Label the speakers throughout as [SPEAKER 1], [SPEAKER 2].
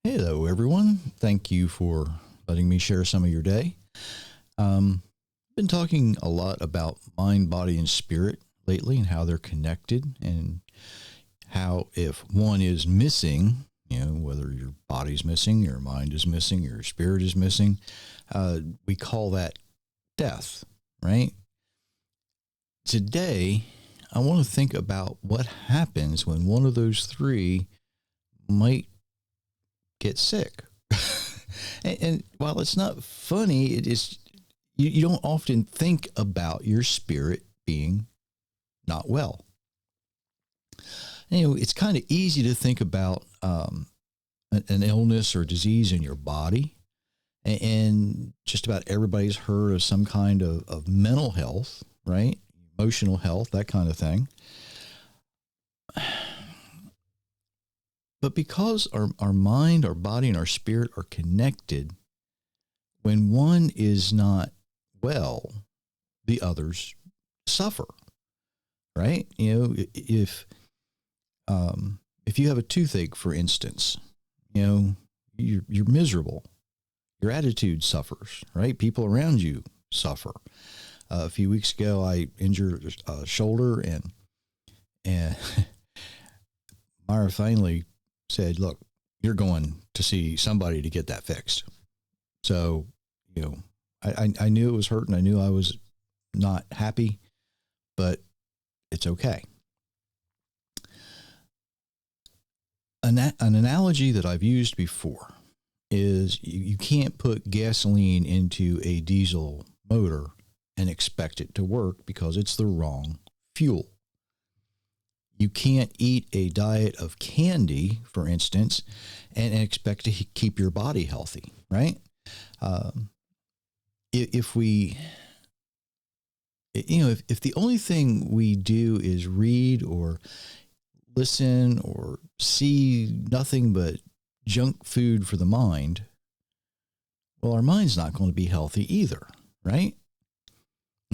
[SPEAKER 1] Hello, everyone. Thank you for letting me share some of your day. Um, been talking a lot about mind, body, and spirit lately and how they're connected and how if one is missing, whether your body's missing, your mind is missing, your spirit is missing, we call that death, right? Today, I want to think about what happens when one of those three might get sick. And while it's not funny, it is you don't often think about your spirit being not well. It's kind of easy to think about an illness or disease in your body, and just about everybody's heard of some kind of mental health, right? Emotional health, that kind of thing. But because our mind, our body, and our spirit are connected, when one is not well, the others suffer, right? If you have a toothache, for instance, you're miserable. Your attitude suffers, right? People around you suffer. A few weeks ago, I injured a shoulder, and Myra finally said, "Look, you're going to see somebody to get that fixed." So, I knew it was hurting. I knew I was not happy, but it's okay. An analogy that I've used before is you can't put gasoline into a diesel motor and expect it to work because it's the wrong fuel. You can't eat a diet of candy, for instance, and expect to keep your body healthy, right? If the only thing we do is read or listen or see nothing but junk food for the mind, well, our mind's not going to be healthy either, right?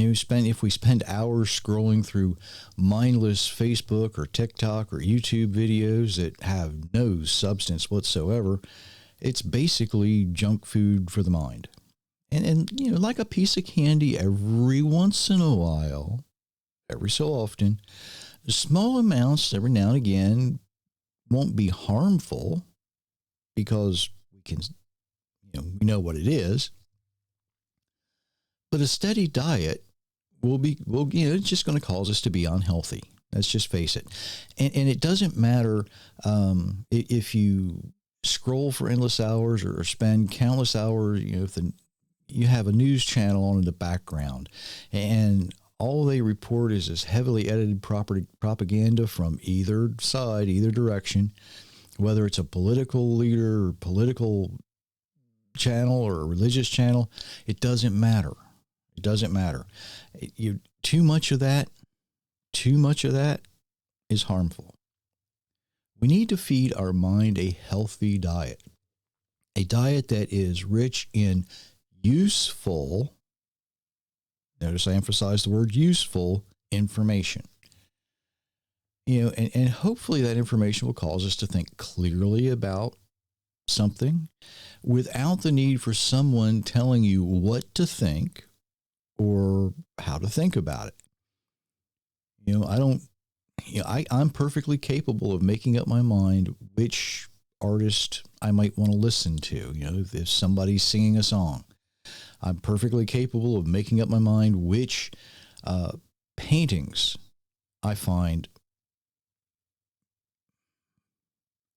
[SPEAKER 1] If we spend hours scrolling through mindless Facebook or TikTok or YouTube videos that have no substance whatsoever, it's basically junk food for the mind. And like a piece of candy every once in a while, every so often, small amounts every now and again won't be harmful because we know what it is. But a steady diet it's just going to cause us to be unhealthy. Let's just face it. And it doesn't matter if you scroll for endless hours or spend countless hours, if you have a news channel on in the background and all they report is this heavily edited propaganda from either side, either direction, whether it's a political leader or political channel or a religious channel, it doesn't matter. It doesn't matter. Too much of that is harmful. We need to feed our mind a healthy diet, a diet that is rich in useful, notice I emphasize the word useful, information. And hopefully that information will cause us to think clearly about something without the need for someone telling you what to think or how to think about it. I'm perfectly capable of making up my mind which artist I might want to listen to. If somebody's singing a song, I'm perfectly capable of making up my mind which paintings I find,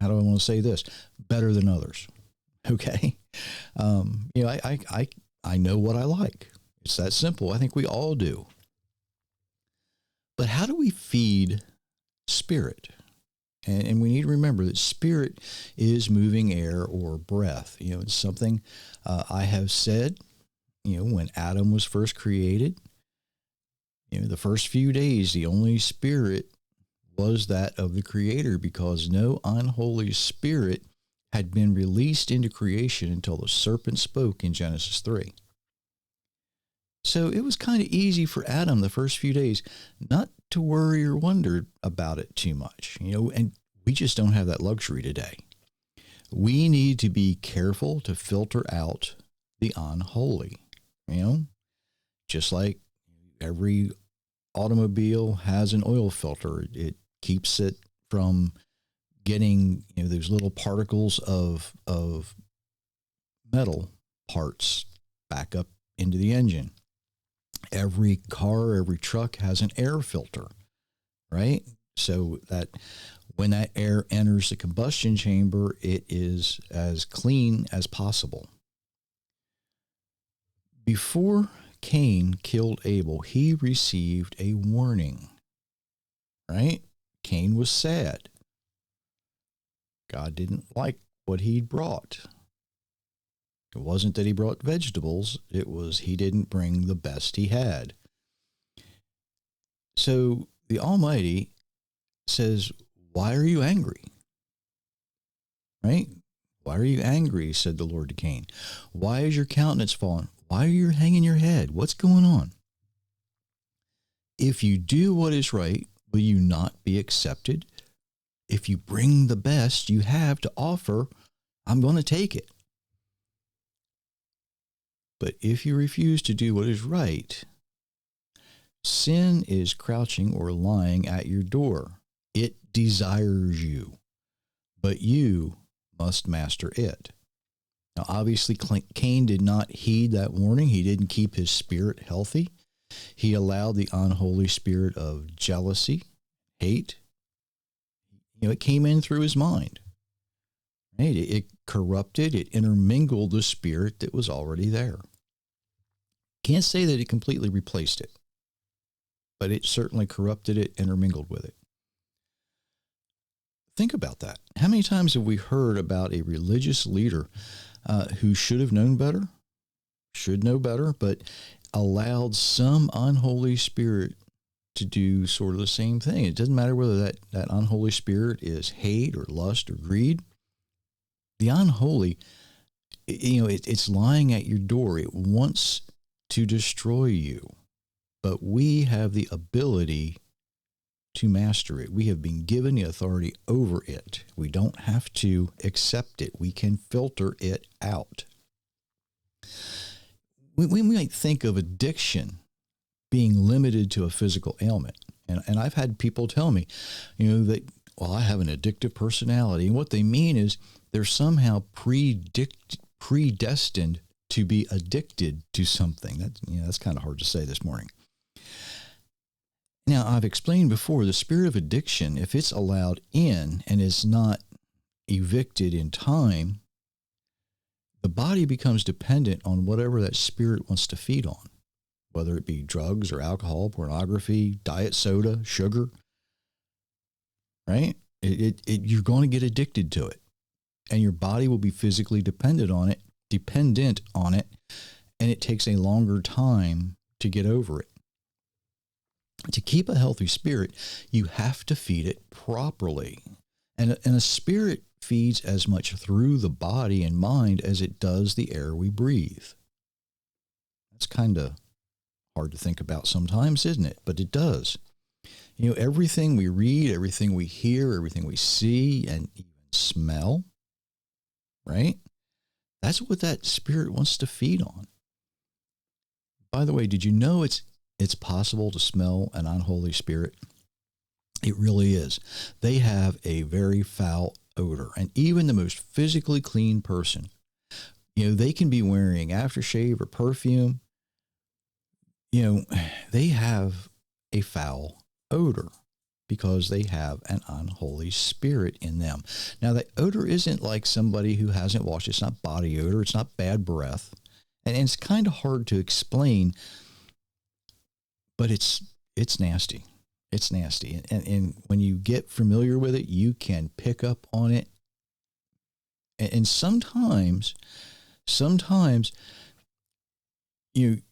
[SPEAKER 1] how do I want to say this, better than others. Okay. I know what I like. It's that simple. I think we all do. But how do we feed spirit? And we need to remember that spirit is moving air or breath. It's something I have said, when Adam was first created, the first few days, the only spirit was that of the Creator because no unholy spirit had been released into creation until the serpent spoke in Genesis 3. So it was kind of easy for Adam the first few days not to worry or wonder about it too much, and we just don't have that luxury today. We need to be careful to filter out the unholy, you know, just like every automobile has an oil filter. It keeps it from getting, those little particles of metal parts back up into the engine. Every car, every truck has an air filter, right? So that when that air enters the combustion chamber, it is as clean as possible. Before Cain killed Abel, he received a warning, right? Cain was sad. God didn't like what he'd brought. It wasn't that he brought vegetables. It was he didn't bring the best he had. So the Almighty says, why are you angry? Right? Why are you angry? Said the Lord to Cain. Why is your countenance fallen? Why are you hanging your head? What's going on? If you do what is right, will you not be accepted? If you bring the best you have to offer, I'm going to take it. But if you refuse to do what is right, sin is crouching or lying at your door. It desires you, but you must master it. Now, obviously, Cain did not heed that warning. He didn't keep his spirit healthy. He allowed the unholy spirit of jealousy, hate. It came in through his mind. Right? It corrupted, it intermingled the spirit that was already there. Can't say that it completely replaced it, but it certainly corrupted it, intermingled with it. Think about that. How many times have we heard about a religious leader who should have known better, should know better, but allowed some unholy spirit to do sort of the same thing? It doesn't matter whether that unholy spirit is hate or lust or greed. The unholy, it's lying at your door. It wants to destroy you, but we have the ability to master it. We have been given the authority over it. We don't have to accept it. We can filter it out. We might think of addiction being limited to a physical ailment. And I've had people tell me, that, well, I have an addictive personality. And what they mean is they're somehow predestined to be addicted to something. That's kind of hard to say this morning. Now, I've explained before, the spirit of addiction, if it's allowed in and is not evicted in time, the body becomes dependent on whatever that spirit wants to feed on, whether it be drugs or alcohol, pornography, diet soda, sugar, right? You're going to get addicted to it, and your body will be physically dependent on it, and it takes a longer time to get over it. To keep a healthy spirit, you have to feed it properly. And a spirit feeds as much through the body and mind as it does the air we breathe. That's kind of hard to think about sometimes, isn't it? But it does. Everything we read, everything we hear, everything we see, and even smell, right? That's what that spirit wants to feed on. By the way, did you know it's possible to smell an unholy spirit? It really is. They have a very foul odor. And even the most physically clean person, they can be wearing aftershave or perfume. They have a foul odor because they have an unholy spirit in them. Now, the odor isn't like somebody who hasn't washed. It's not body odor. It's not bad breath. And it's kind of hard to explain, but it's nasty. It's nasty. And when you get familiar with it, you can pick up on it. And sometimes you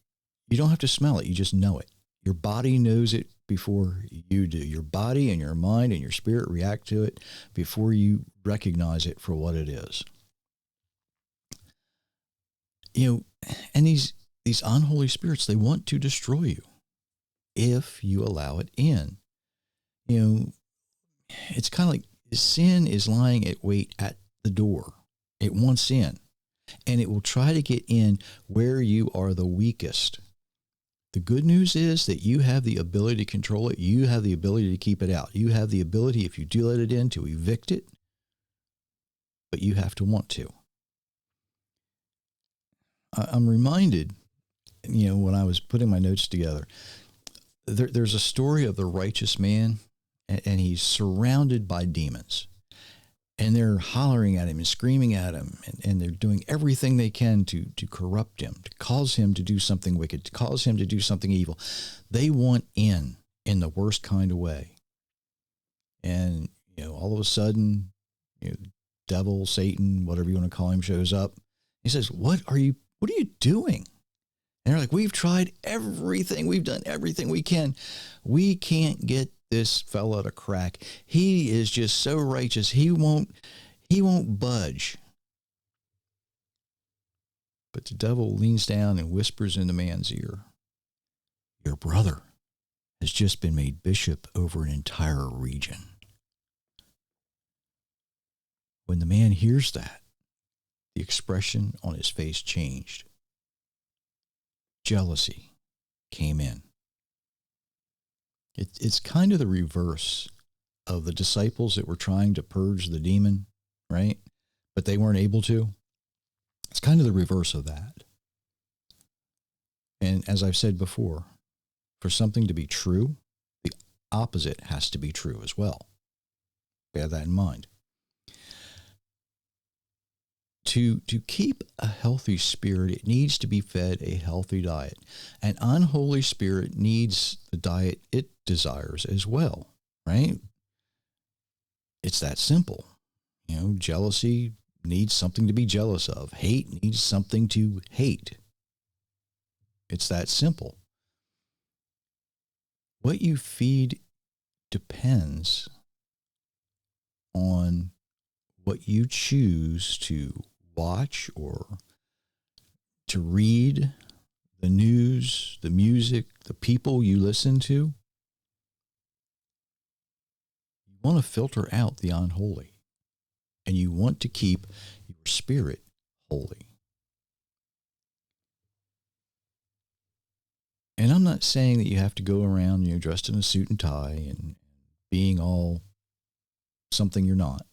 [SPEAKER 1] don't have to smell it. You just know it. Your body knows it before you do. Your body and your mind and your spirit react to it before you recognize it for what it is. And these unholy spirits, they want to destroy you if you allow it in. It's kind of like sin is lying at wait at the door. It wants in, and it will try to get in where you are the weakest. The good news is that you have the ability to control it. You have the ability to keep it out. You have the ability, if you do let it in, to evict it, but you have to want to. I'm reminded, when I was putting my notes together, there's a story of the righteous man, and he's surrounded by demons. And they're hollering at him and screaming at him, and they're doing everything they can to corrupt him, to cause him to do something wicked, to cause him to do something evil. They want in the worst kind of way. And, all of a sudden, devil, Satan, whatever you want to call him, shows up. He says, what are you doing? And they're like, we've tried everything. We've done everything we can. We can't get this fella to crack. He is just so righteous. He won't budge. But the devil leans down and whispers in the man's ear, your brother has just been made bishop over an entire region. When the man hears that, the expression on his face changed. Jealousy came in. It's kind of the reverse of the disciples that were trying to purge the demon, right? But they weren't able to. It's kind of the reverse of that. And as I've said before, for something to be true, the opposite has to be true as well. Bear that in mind. To keep a healthy spirit, it needs to be fed a healthy diet. An unholy spirit needs the diet it desires as well, right? It's that simple. Jealousy needs something to be jealous of. Hate needs something to hate. It's that simple. What you feed depends on what you choose to watch or to read, the news, the music, the people you listen to. You want to filter out the unholy, and you want to keep your spirit holy. And I'm not saying that you have to go around, dressed in a suit and tie and being all something you're not.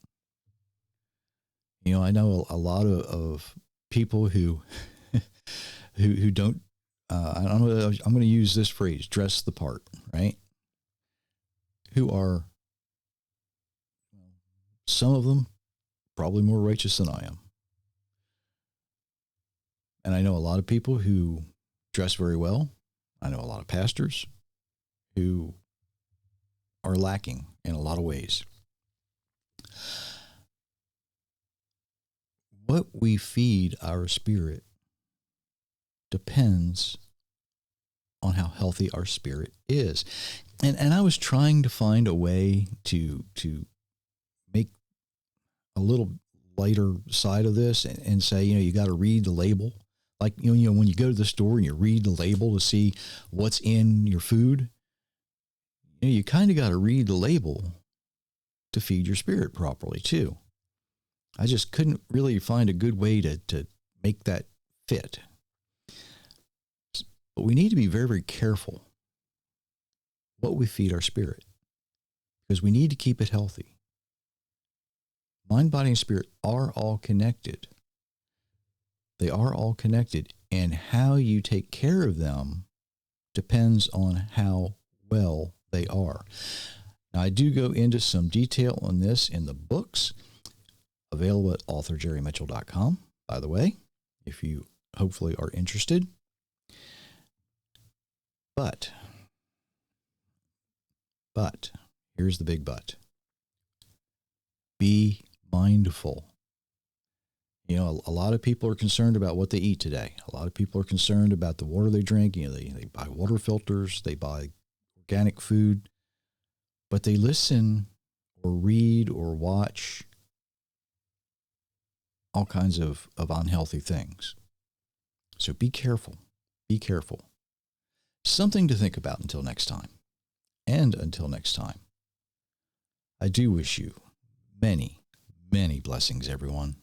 [SPEAKER 1] I know a lot of people who don't, I don't know, I'm going to use this phrase, dress the part, right? Who are, some of them, probably more righteous than I am. And I know a lot of people who dress very well. I know a lot of pastors who are lacking in a lot of ways. What we feed our spirit depends on how healthy our spirit is. And I was trying to find a way to make a little lighter side of this and say, you got to read the label. Like, when you go to the store and you read the label to see what's in your food, you kind of got to read the label to feed your spirit properly too. I just couldn't really find a good way to make that fit. But we need to be very, very careful what we feed our spirit, because we need to keep it healthy. Mind, body, and spirit are all connected. They are all connected, and how you take care of them depends on how well they are. Now, I do go into some detail on this in the books, available at authorjerrymitchell.com, by the way, if you hopefully are interested. But, here's the big but. Be mindful. A lot of people are concerned about what they eat today. A lot of people are concerned about the water they drink. They buy water filters, they buy organic food, but they listen or read or watch all kinds of unhealthy things. So be careful. Be careful. Something to think about until next time. And until next time, I do wish you many, many blessings, everyone.